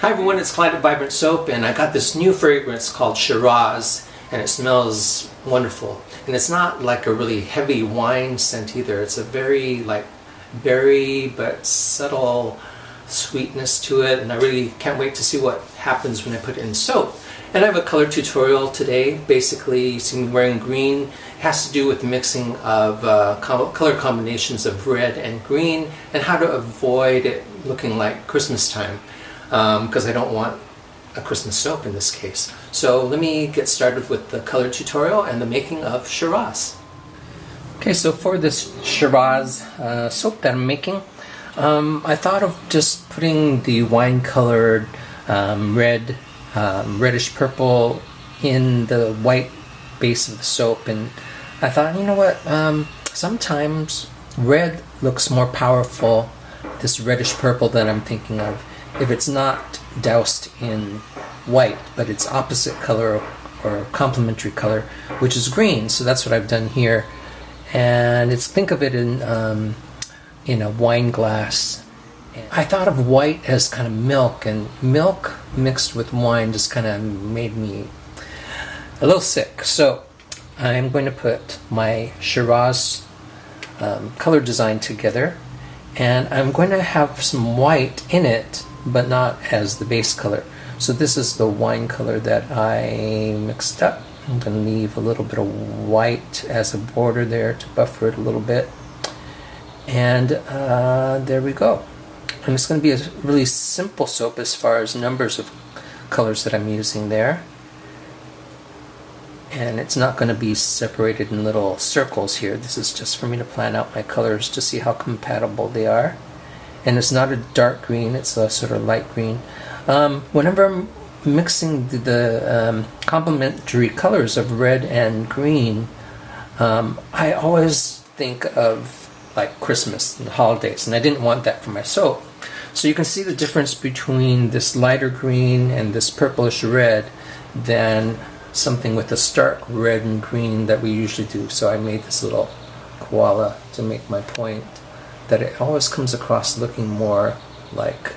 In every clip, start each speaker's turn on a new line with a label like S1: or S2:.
S1: Hi everyone, it's Clyde at Vibrant Soap, and I got this new fragrance called Shiraz, and it smells wonderful. And it's not like a really heavy wine scent either. It's a very like berry but subtle sweetness to it, and I really can't wait to see what happens when I put it in soap. And I have a color tutorial today. Basically, you see me wearing green. It has to do with the mixing of color combinations of red and green, and how to avoid it looking like Christmas time. Because I don't want a Christmas soap in this case. So let me get started with the color tutorial and the making of Shiraz. Okay, so for this Shiraz soap that I'm making, I thought of just putting the wine colored reddish purple in the white base of the soap, and I thought, you know what, sometimes red looks more powerful, this reddish purple that I'm thinking of, if it's not doused in white, but it's opposite color or complementary color, which is green. So that's what I've done here. And think of it in a wine glass. I thought of white as kind of milk, and milk mixed with wine just kind of made me a little sick. So I'm going to put my Shiraz color design together, and I'm going to have some white in it, but not as the base color. So this is the wine color that I mixed up. I'm going to leave a little bit of white as a border there to buffer it a little bit. And there we go. And it's going to be a really simple soap as far as numbers of colors that I'm using there. And it's not going to be separated in little circles here. This is just for me to plan out my colors to see how compatible they are. And it's not a dark green, it's a sort of light green. Whenever I'm mixing the complementary colors of red and green, I always think of like Christmas and the holidays, and I didn't want that for my soap. So you can see the difference between this lighter green and this purplish red than something with a stark red and green that we usually do. So I made this little koala to make my point, that it always comes across looking more like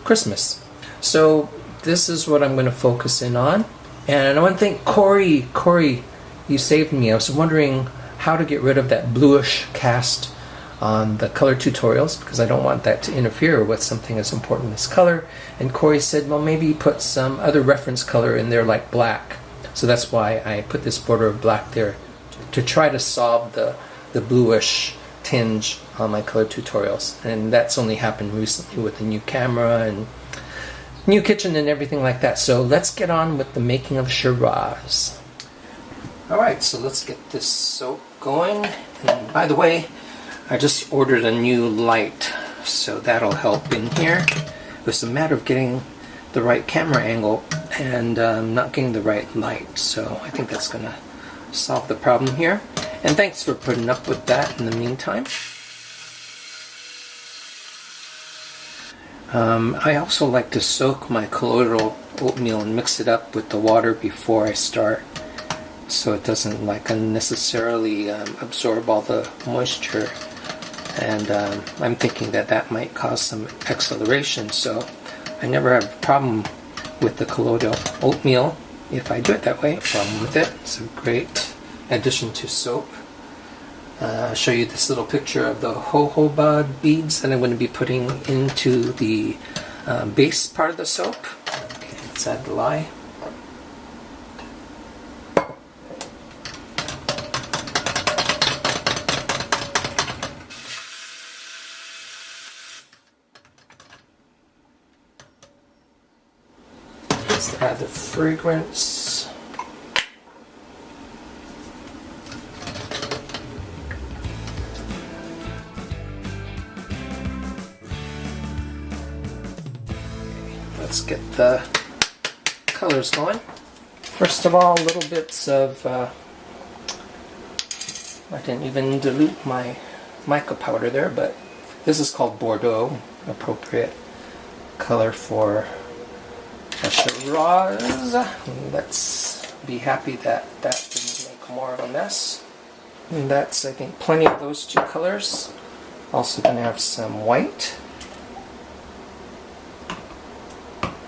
S1: Christmas. So this is what I'm going to focus in on. And I want to thank Corey, you saved me. I was wondering how to get rid of that bluish cast on the color tutorials, because I don't want that to interfere with something as important as color. And Corey said, well, maybe put some other reference color in there like black. So that's why I put this border of black there, to try to solve the bluish tinge on my color tutorials. And that's only happened recently with the new camera and new kitchen and everything like that. So let's get on with the making of Shiraz. Alright, so let's get this soap going. And by the way, I just ordered a new light, so that'll help in here. It was a matter of getting the right camera angle and not getting the right light, so I think that's going to solve the problem here. And thanks for putting up with that in the meantime. I also like to soak my colloidal oatmeal and mix it up with the water before I start, so it doesn't like unnecessarily absorb all the moisture. And I'm thinking that might cause some acceleration, so I never have a problem with the colloidal oatmeal if I do it that way. No problem with it. It's a great addition to soap. I'll show you this little picture of the jojoba beads that I'm going to be putting into the base part of the soap. Okay, let's add the lye. Let's add the fragrance. Let's get the colors going. First of all, little bits of, I didn't even dilute my mica powder there, but this is called Bordeaux, appropriate color for a Shiraz. Let's be happy that that didn't make more of a mess. And that's, I think, plenty of those two colors. Also going to have some white.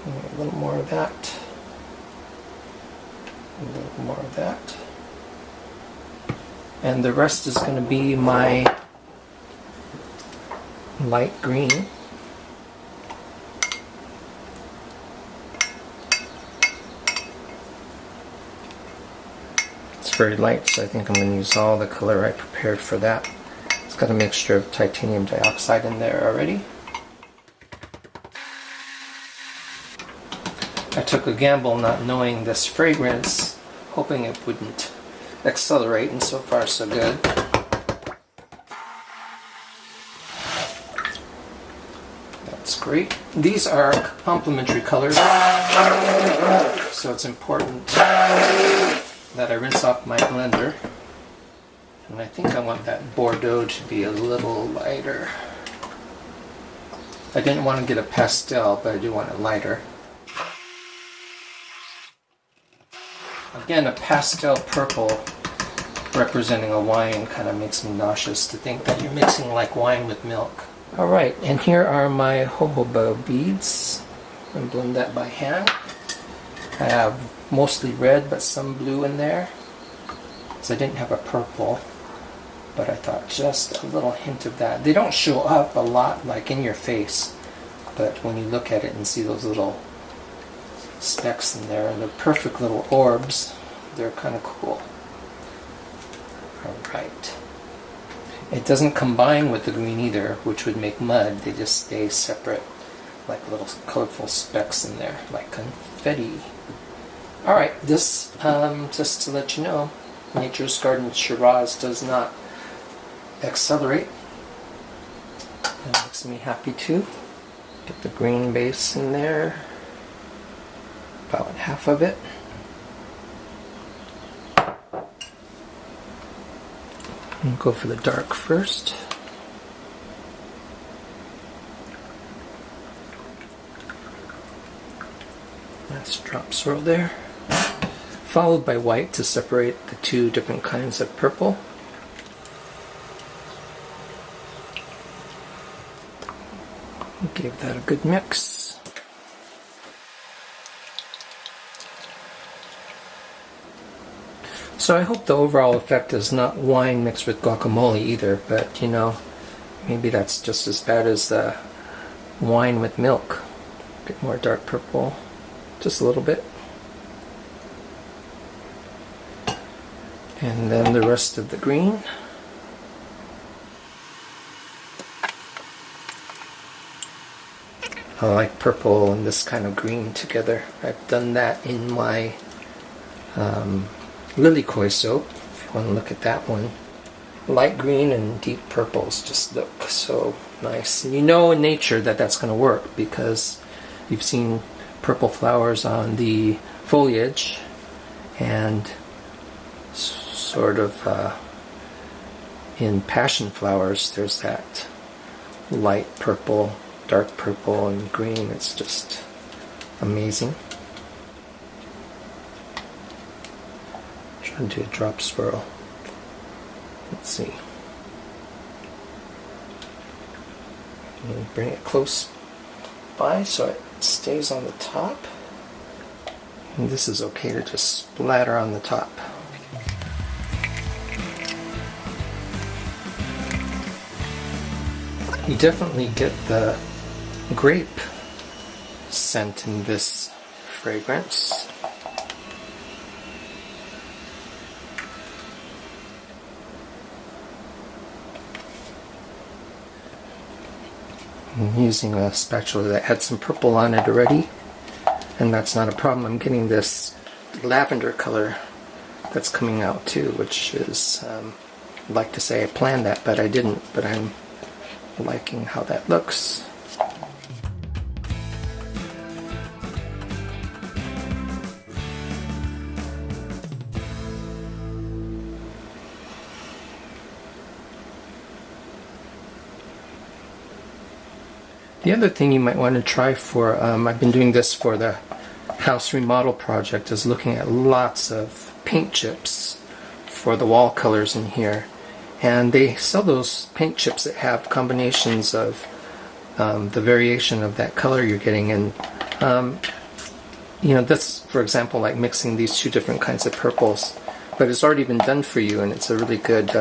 S1: There a little more of that. A little more of that. And the rest is going to be my light green. It's very light, so I think I'm going to use all the color I prepared for that. It's got a mixture of titanium dioxide in there already. I took a gamble not knowing this fragrance, hoping it wouldn't accelerate, and so far so good. That's great. These are complementary colors, so it's important that I rinse off my blender. And I think I want that Bordeaux to be a little lighter. I didn't want to get a pastel, but I do want it lighter. Again, a pastel purple representing a wine kind of makes me nauseous to think that you're mixing like wine with milk. Alright, and here are my jojoba beads. I'm going to blend that by hand. I have mostly red but some blue in there, because I didn't have a purple, but I thought just a little hint of that. They don't show up a lot like in your face, but when you look at it and see those little specks in there and the perfect little orbs, they're kind of cool. Alright. It doesn't combine with the green either, which would make mud. They just stay separate, like little colorful specks in there, like confetti. Alright, this, just to let you know, Nature's Garden Shiraz does not accelerate. That makes me happy too. Get the green base in there. About half of it. And go for the dark first. Nice drop swirl there. Followed by white to separate the two different kinds of purple. Give that a good mix. So I hope the overall effect is not wine mixed with guacamole either, but you know, maybe that's just as bad as the wine with milk. A bit more dark purple, just a little bit. And then the rest of the green. I like purple and this kind of green together. I've done that in my Lily Koi soap, if you want to look at that one. Light green and deep purples just look so nice. And you know in nature that that's going to work because you've seen purple flowers on the foliage, and sort of in passion flowers there's that light purple, dark purple, and green. It's just amazing. Trying to do a drop swirl. Let's see. And bring it close by so it stays on the top. And this is okay to just splatter on the top. You definitely get the grape scent in this fragrance. I'm using a spatula that had some purple on it already, and that's not a problem. I'm getting this lavender color that's coming out too, which is, I'd like to say I planned that, but I didn't, but I'm liking how that looks. The other thing you might want to try for, I've been doing this for the house remodel project, is looking at lots of paint chips for the wall colors in here. And they sell those paint chips that have combinations of the variation of that color you're getting. And You know, that's, for example, like mixing these two different kinds of purples, but it's already been done for you, and it's a really good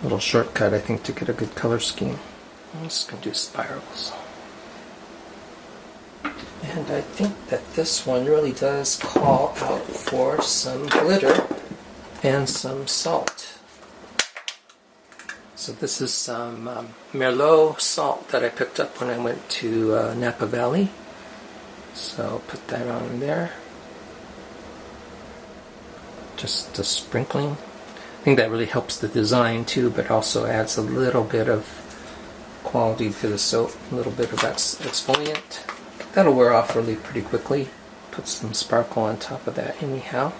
S1: little shortcut, I think, to get a good color scheme. I'm just going to do spirals. And I think that this one really does call out for some glitter and some salt. So this is some Merlot salt that I picked up when I went to Napa Valley. So I'll put that on there. Just a sprinkling. I think that really helps the design too, but also adds a little bit of quality to the soap, a little bit of exfoliant. That'll wear off really pretty quickly. Put some sparkle on top of that anyhow.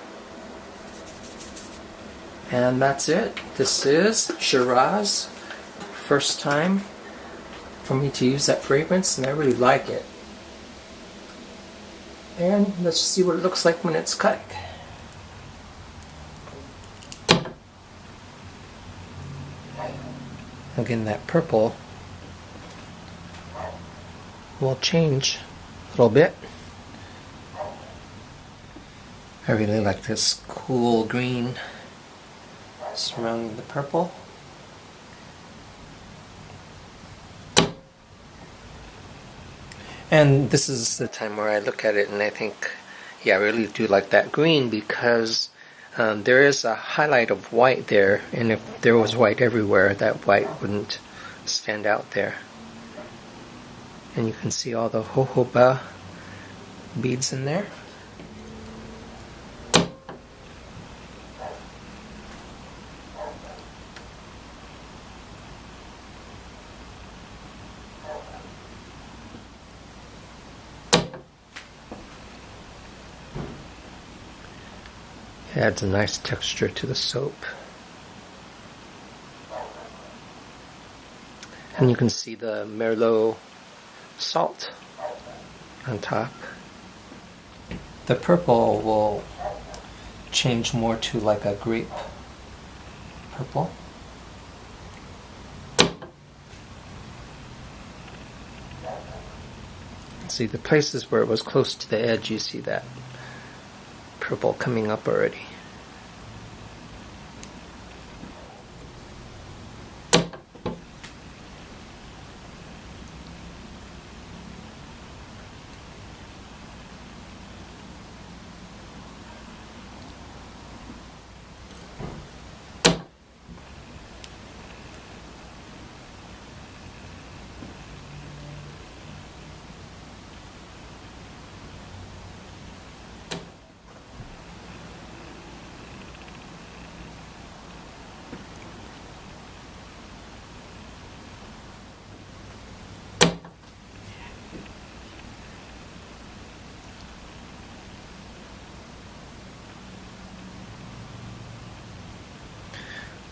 S1: And that's it. This is Shiraz. First time for me to use that fragrance, and I really like it. And let's see what it looks like when it's cut. Again, that purple will change a little bit. I really like this cool green surrounding the purple. And this is the time where I look at it and I think, yeah, I really do like that green, because there is a highlight of white there, and if there was white everywhere, that white wouldn't stand out there. And you can see all the jojoba beads in there. It adds a nice texture to the soap. And you can see the Merlot salt on top. The purple will change more to like a grape purple. See, the places where it was close to the edge, you see that purple coming up already.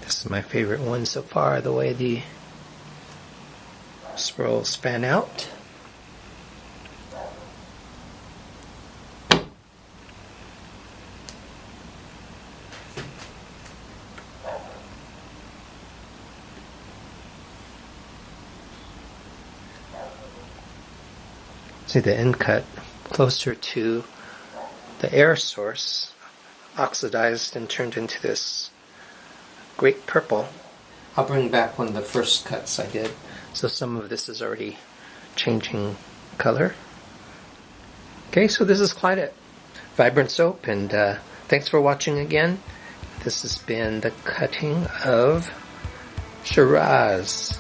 S1: This is my favorite one so far, the way the swirls fan out. See the end cut closer to the air source, oxidized and turned into this great purple. I'll bring back one of the first cuts I did. So some of this is already changing color. Okay, so this is Clyde Vibrant Soap, and thanks for watching again. This has been the cutting of Shiraz.